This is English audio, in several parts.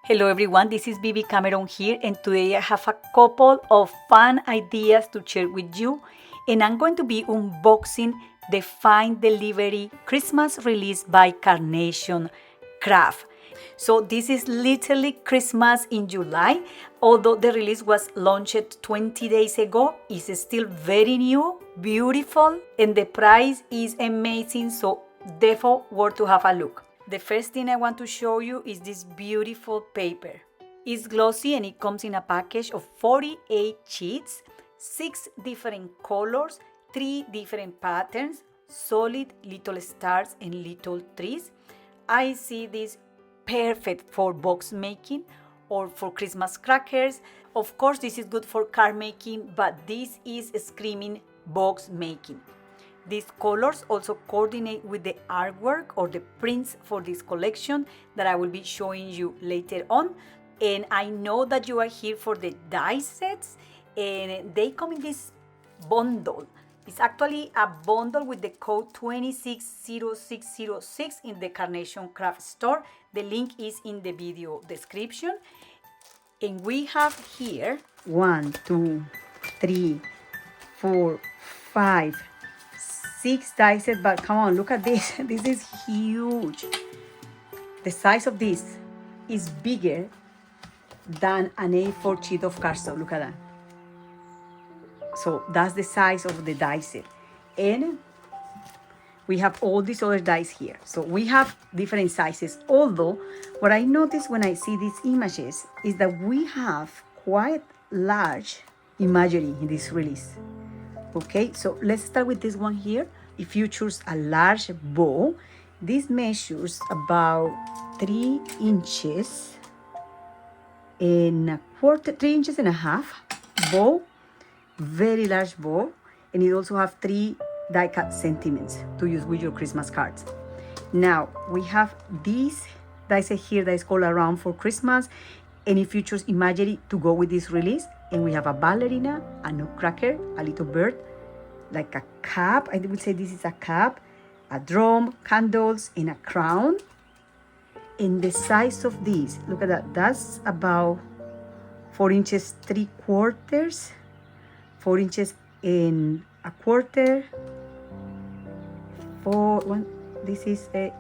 Hello everyone, this is Bibi Cameron here, and today I have a couple of fun ideas to share with you, and I'm going to be unboxing the Fine Delivery Christmas release by Carnation craft. So this is literally Christmas in July. Although the release was launched 20 days ago, it's still very new, beautiful, and the price is amazing, so therefore worth to have a look. The first thing I want to show you is this beautiful paper. It's glossy and it comes in a package of 48 sheets, 6 different colors, 3 different patterns, solid little stars and little trees. I see this perfect for box making or for Christmas crackers. Of course, this is good for card making, but this is screaming box making. These colors also coordinate with the artwork or the prints for this collection that I will be showing you later on. And I know that you are here for the die sets, and they come in this bundle. It's actually a bundle with the code 260606 in the Carnation Craft store. The link is in the video description. And we have here 1, 2, 3, 4, 5, 6 die sets, but come on, look at this. This is huge. The size of this is bigger than an A4 sheet of cardstock. Look at that. So that's the size of the die set. And we have all these other dies here. So we have different sizes. Although what I notice when I see these images is that we have quite large imagery in this release. Okay, so let's start with this one here. If you choose a large bow, this measures about 3 inches and a quarter, 3 inches and a half bow, very large bow, and it also have 3 die cut sentiments to use with your Christmas cards. Now we have these die set here that is called Around for Christmas, and if you choose imagery to go with this release, and we have a ballerina, a nutcracker, a little bird, like a cap. I would say this is a cap, a drum, candles, and a crown. And the size of these, look at that, that's about 4 inches 3/4, 4 inches and a quarter, this is a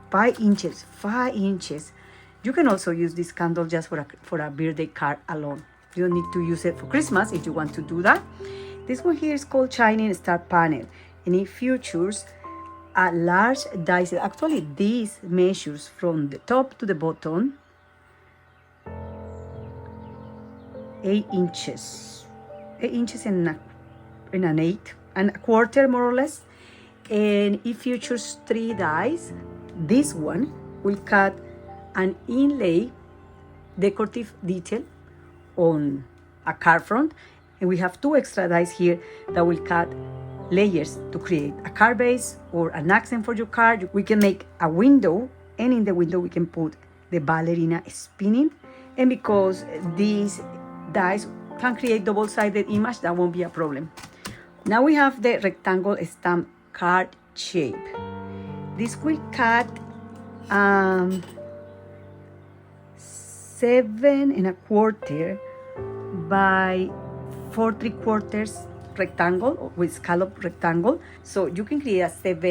5 inches, 5 inches. You can also use this candle just for a birthday card alone. You don't need to use it for Christmas if you want to do that. This one here is called Shining Star Panel, and it features a large die set. Actually, this measures from the top to the bottom 8 inches, 8 inches and an 8.25 more or less. And if you choose 3 dies, this one will cut an inlay decorative detail on a card front, and we have 2 extra dies here that will cut layers to create a card base or an accent for your card. We can make a window, and in the window we can put the ballerina spinning, and because these dies can create double-sided image, that won't be a problem. Now we have the rectangle stamp card shape. This will cut 7.25 by 4 3/4 rectangle with scallop rectangle. So you can create a 5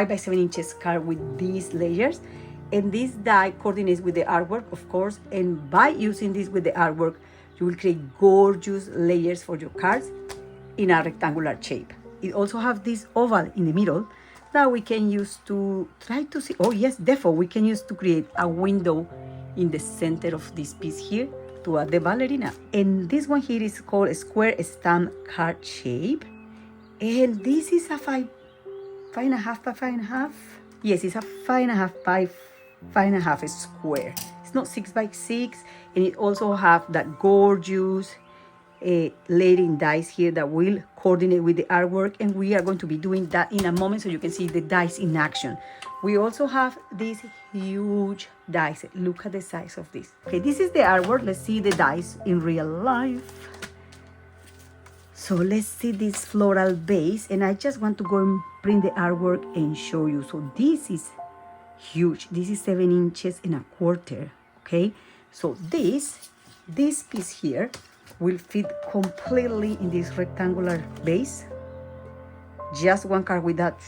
by 7 inches card with these layers, and this die coordinates with the artwork, of course, and by using this with the artwork you will create gorgeous layers for your cards in a rectangular shape. It also have this oval in the middle that we can use to try to see. Oh yes, therefore we can use to create a window in the center of this piece here to add the ballerina. And this one here is called a square stamp card shape, and this is a 5.5 by 5.5. Yes, it's a 5.5 by 5.5 square. It's not 6 by 6, and it also have that gorgeous layering dies here that will coordinate with the artwork, and we are going to be doing that in a moment so you can see the dies in action. We also have this huge dice. Look at the size of this. Okay, this is the artwork. Let's see the dice in real life. So let's see this floral base, and I just want to go and print the artwork and show you. So this is huge. This is 7.25 inches okay? So this piece here will fit completely in this rectangular base. Just one card with that,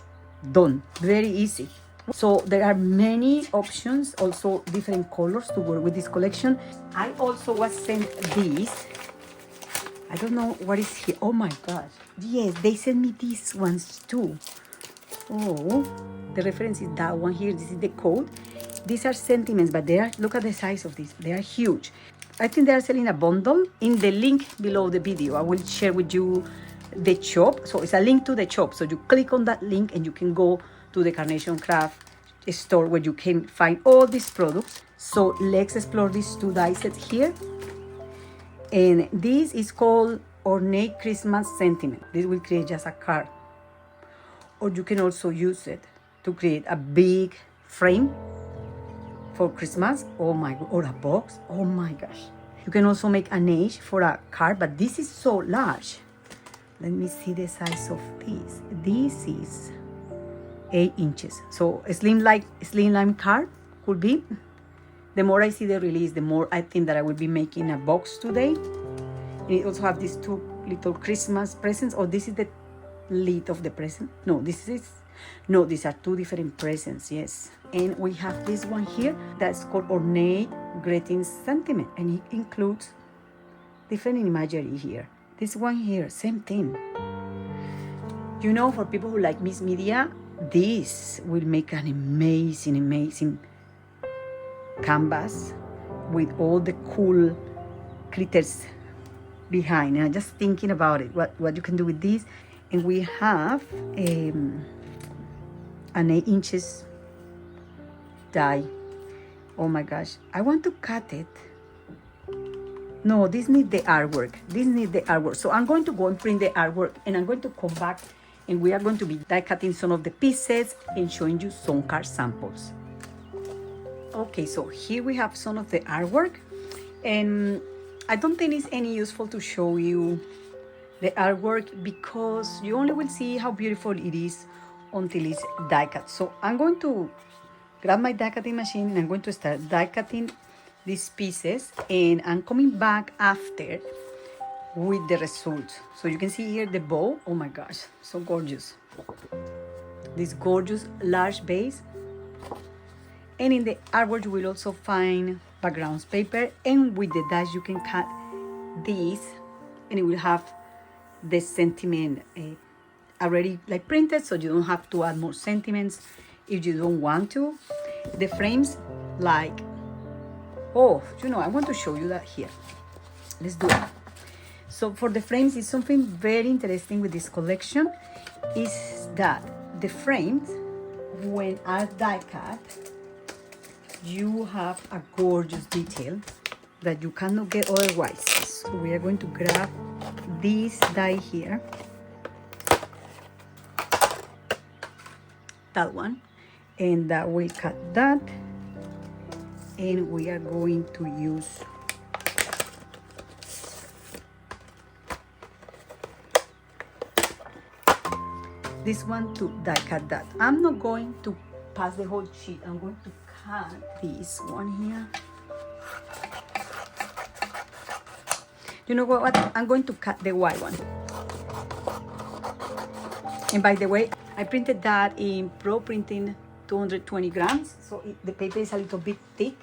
done. Very easy. So there are many options, also different colors to work with this collection. I also was sent this. I don't know what is here. Oh my gosh. Yes, they sent me these ones too. Oh, the reference is that one here. This is the code. These are sentiments, but they are, look at the size of these. They are huge. I think they are selling a bundle. In the link below the video, I will share with you the shop. So it's a link to the shop. So you click on that link and you can go to the Carnation Craft store where you can find all these products. So let's explore these two die sets here. And this is called Ornate Christmas Sentiment. This will create just a card. Or you can also use it to create a big frame for Christmas. Oh my God, or a box. Oh my gosh. You can also make an edge for a card, but this is so large. Let me see the size of this. This is 8 inches. So a slim line card could be. The more I see the release, the more I think that I will be making a box today. And it also have these two little Christmas presents. Oh, this is the lid of the present. No, these are two different presents, yes. And we have this one here that's called Ornate Greeting Sentiment, and it includes different imagery here. This one here, same thing. You know, for people who like mixed media, this will make an amazing canvas with all the cool critters behind. And I'm just thinking about it, what you can do with this. And we have an 8 inches die. Oh my gosh, I want to cut it. No, this needs the artwork. So I'm going to go and print the artwork, and I'm going to come back and we are going to be die cutting some of the pieces and showing you some card samples. Okay, so here we have some of the artwork, and I don't think it's any useful to show you the artwork because you only will see how beautiful it is until it's die cut. So I'm going to grab my die cutting machine and I'm going to start die cutting these pieces, and I'm coming back after with the results. So you can see here the bow. Oh my gosh, so gorgeous. This gorgeous large base. And in the artwork you will also find backgrounds paper, and with the dies you can cut these and it will have the sentiment already like printed, so you don't have to add more sentiments if you don't want to. The frames, like, oh, you know, I want to show you that here. Let's do it. So for the frames, it's something very interesting with this collection is that the frames, when are die cut, you have a gorgeous detail that you cannot get otherwise. So we are going to grab this die here, that one, and that will cut that, and we are going to use this one to die cut that. I'm not going to pass the whole sheet. I'm going to cut this one here. You know what? I'm going to cut the white one. And by the way, I printed that in Pro Printing 220 grams, so the paper is a little bit thick.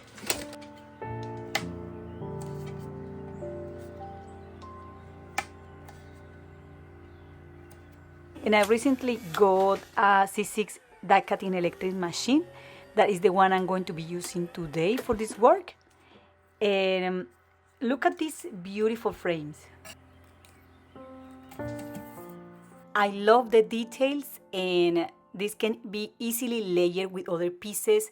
And I recently got a C6 die cutting electric machine. That is the one I'm going to be using today for this work. And look at these beautiful frames. I love the details, and this can be easily layered with other pieces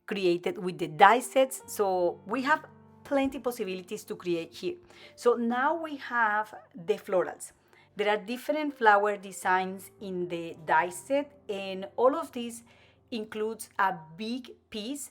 created with the die sets. So we have plenty possibilities to create here. So now we have the florals. There are different flower designs in the die set, and all of this includes a big piece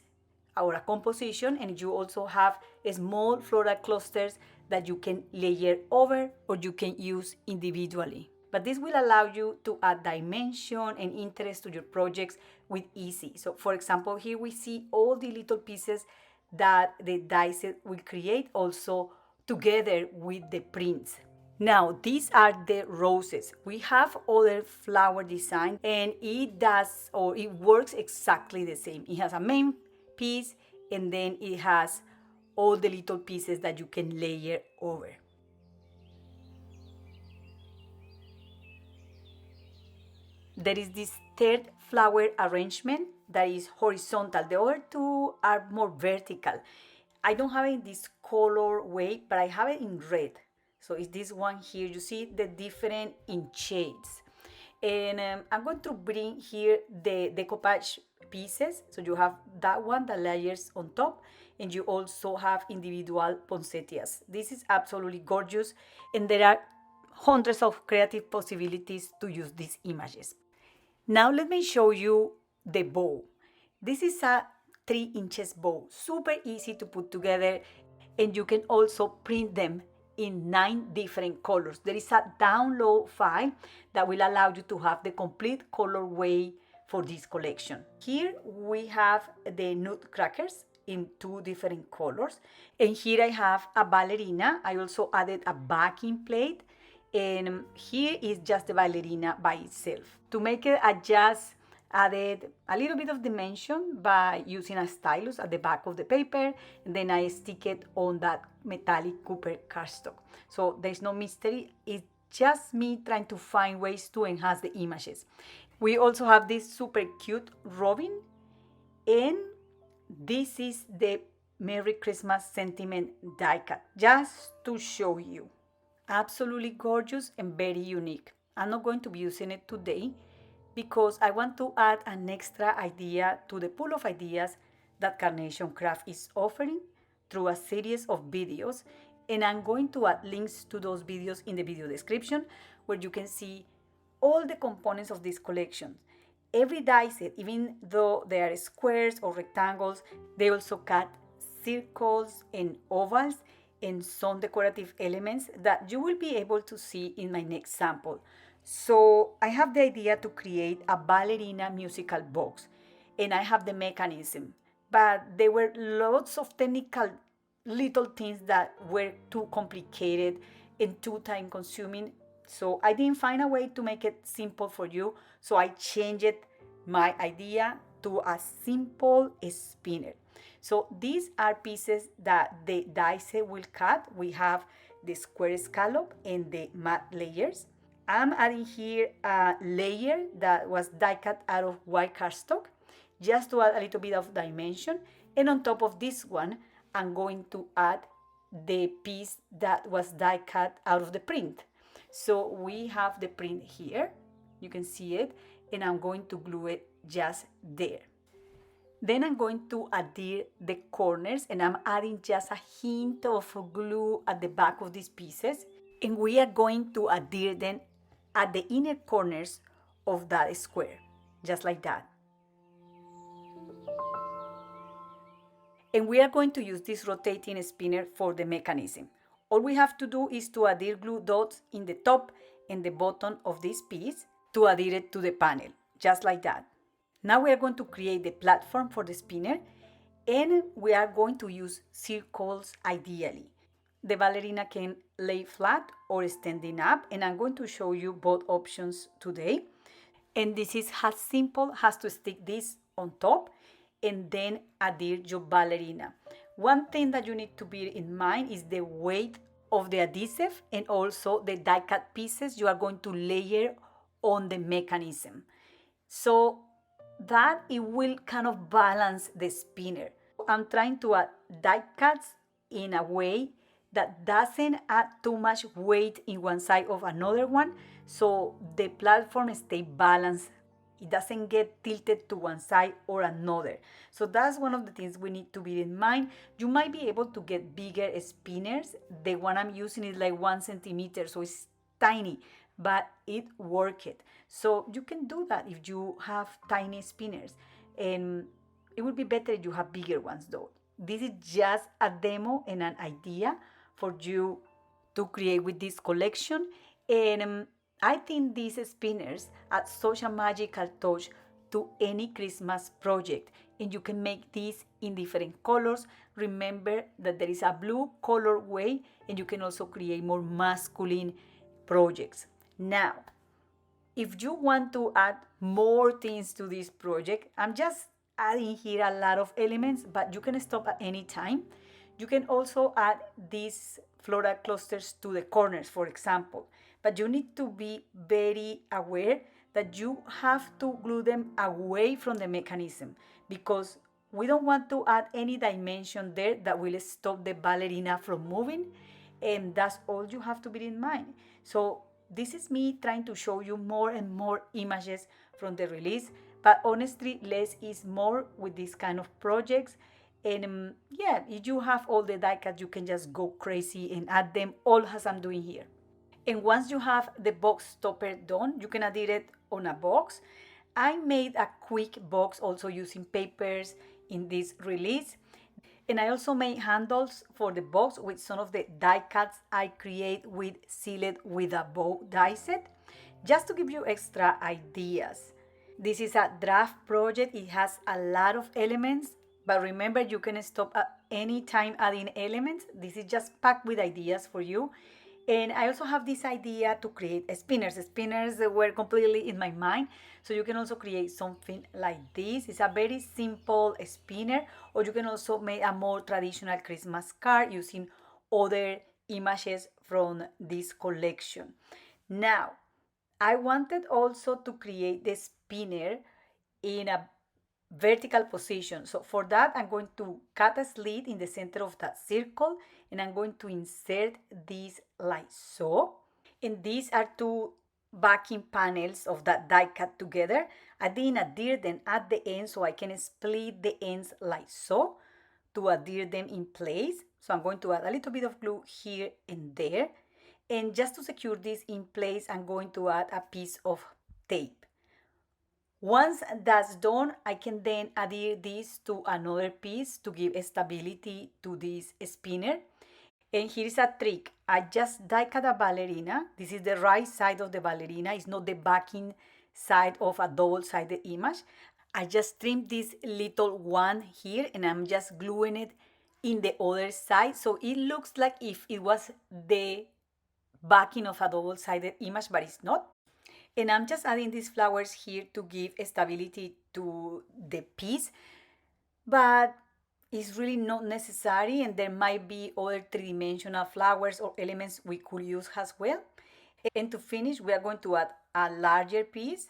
or a composition, and you also have small floral clusters that you can layer over or you can use individually. But this will allow you to add dimension and interest to your projects with easy. So for example, here we see all the little pieces that the dice will create also together with the prints. Now, these are the roses. We have other flower design and it does, or it works exactly the same. It has a main piece and then it has all the little pieces that you can layer over. There is this third flower arrangement that is horizontal. The other two are more vertical. I don't have it in this color way, but I have it in red. So it's this one here. You see the different in shades. And I'm going to bring here the decoupage pieces. So you have that one, the layers on top, and you also have individual poinsettias. This is absolutely gorgeous, and there are hundreds of creative possibilities to use these images. Now let me show you the bow. This is a 3 inches bow, super easy to put together, and you can also print them in 9 different colors. There is a download file that will allow you to have the complete colorway for this collection. Here we have the nutcrackers in 2 different colors, and here I have a ballerina. I also added a backing plate, and here is just the ballerina by itself. To make it, I just added a little bit of dimension by using a stylus at the back of the paper, and then I stick it on that metallic Cooper cardstock. So there's no mystery, it's just me trying to find ways to enhance the images. We also have this super cute robin, and this is the Merry Christmas sentiment die cut, just to show you. Absolutely gorgeous and very unique. I'm not going to be using it today because I want to add an extra idea to the pool of ideas that Carnation Craft is offering through a series of videos, and I'm going to add links to those videos in the video description where you can see all the components of this collection. Every die set, even though they are squares or rectangles, they also cut circles and ovals and some decorative elements that you will be able to see in my next sample. So I have the idea to create a ballerina musical box, and I have the mechanism, but there were lots of technical little things that were too complicated and too time consuming. So I didn't find a way to make it simple for you. So I changed my idea to a simple spinner. So these are pieces that the dice will cut. We have the square scallop and the matte layers. I'm adding here a layer that was die cut out of white cardstock, just to add a little bit of dimension. And on top of this one, I'm going to add the piece that was die cut out of the print. So we have the print here. You can see it, and I'm going to glue it just there. Then I'm going to adhere the corners, and I'm adding just a hint of glue at the back of these pieces. And we are going to adhere them at the inner corners of that square, just like that. And we are going to use this rotating spinner for the mechanism. All we have to do is to adhere glue dots in the top and the bottom of this piece to adhere it to the panel, just like that. Now we are going to create the platform for the spinner, and we are going to use circles ideally. The ballerina can lay flat or standing up, and I'm going to show you both options today. And this is as simple as to stick this on top and then adhere your ballerina. One thing that you need to bear in mind is the weight of the adhesive and also the die cut pieces you are going to layer on the mechanism, so that it will kind of balance the spinner. I'm trying to add die cuts in a way that doesn't add too much weight in one side of another one, so the platform stay balanced. It doesn't get tilted to one side or another. So that's one of the things we need to bear in mind. You might be able to get bigger spinners. The one I'm using is like 1 centimeter, so it's tiny, but it worked. So you can do that if you have tiny spinners, and it would be better if you have bigger ones though. This is just a demo and an idea for you to create with this collection, and I think these spinners add such a magical touch to any Christmas project. And you can make these in different colors. Remember that there is a blue colorway, and you can also create more masculine projects. Now, if you want to add more things to this project, I'm just adding here a lot of elements, but you can stop at any time. You can also add these floral clusters to the corners, for example, but you need to be very aware that you have to glue them away from the mechanism, because we don't want to add any dimension there that will stop the ballerina from moving, and that's all you have to bear in mind. So this is me trying to show you more and more images from the release, but honestly, less is more with these kind of projects. And yeah, if you have all the die cuts, you can just go crazy and add them all as I'm doing here. And once you have the box topper done, you can adhere it on a box. I made a quick box also using papers in this release. And I also made handles for the box with some of the die cuts I create with Sealed with a Bow die set, just to give you extra ideas. This is a draft project. It has a lot of elements, but remember, you can stop at any time adding elements. This is just packed with ideas for you. And I also have this idea to create spinners. Spinners were completely in my mind. So you can also create something like this. It's a very simple spinner, or you can also make a more traditional Christmas card using other images from this collection. Now, I wanted also to create the spinner in a vertical position. So for that, I'm going to cut a slit in the center of that circle, and I'm going to insert this like so. And these are two backing panels of that die cut together. I didn't adhere them at the end, so I can split the ends like so to adhere them in place. So I'm going to add a little bit of glue here and there. And just to secure this in place, I'm going to add a piece of tape. Once that's done, I can then adhere this to another piece to give stability to this spinner. And here's a trick. I just die cut a ballerina. This is the right side of the ballerina. It's not the backing side of a double-sided image. I just trimmed this little one here, and I'm just gluing it in the other side. So it looks like if it was the backing of a double-sided image, but it's not. And I'm just adding these flowers here to give stability to the piece, but it's really not necessary, and there might be other three-dimensional flowers or elements we could use as well. And to finish, we are going to add a larger piece,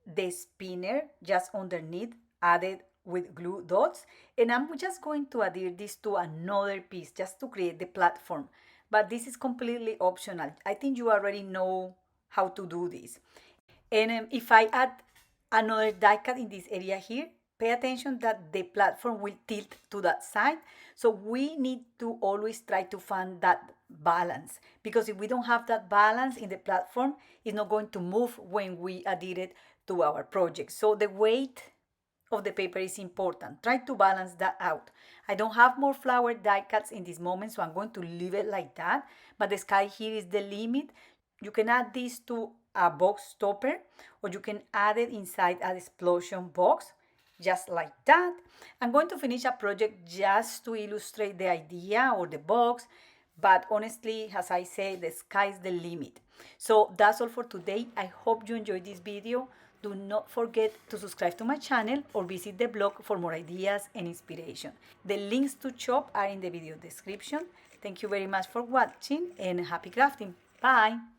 the spinner, just underneath, added with glue dots. And I'm just going to adhere this to another piece just to create the platform. But this is completely optional. I think you already know how to do this. And if I add another die cut in this area here, pay attention that the platform will tilt to that side. So we need to always try to find that balance, because if we don't have that balance in the platform, it's not going to move when we adhere it to our project. So the weight of the paper is important. Try to balance that out. I don't have more flower die cuts in this moment, so I'm going to leave it like that. But the sky here is the limit. You can add this to a box topper, or you can add it inside an explosion box, just like that. I'm going to finish a project just to illustrate the idea or the box, but honestly, as I say, the sky is the limit. So that's all for today. I hope you enjoyed this video. Do not forget to subscribe to my channel or visit the blog for more ideas and inspiration. The links to shop are in the video description. Thank you very much for watching, and happy crafting. Bye!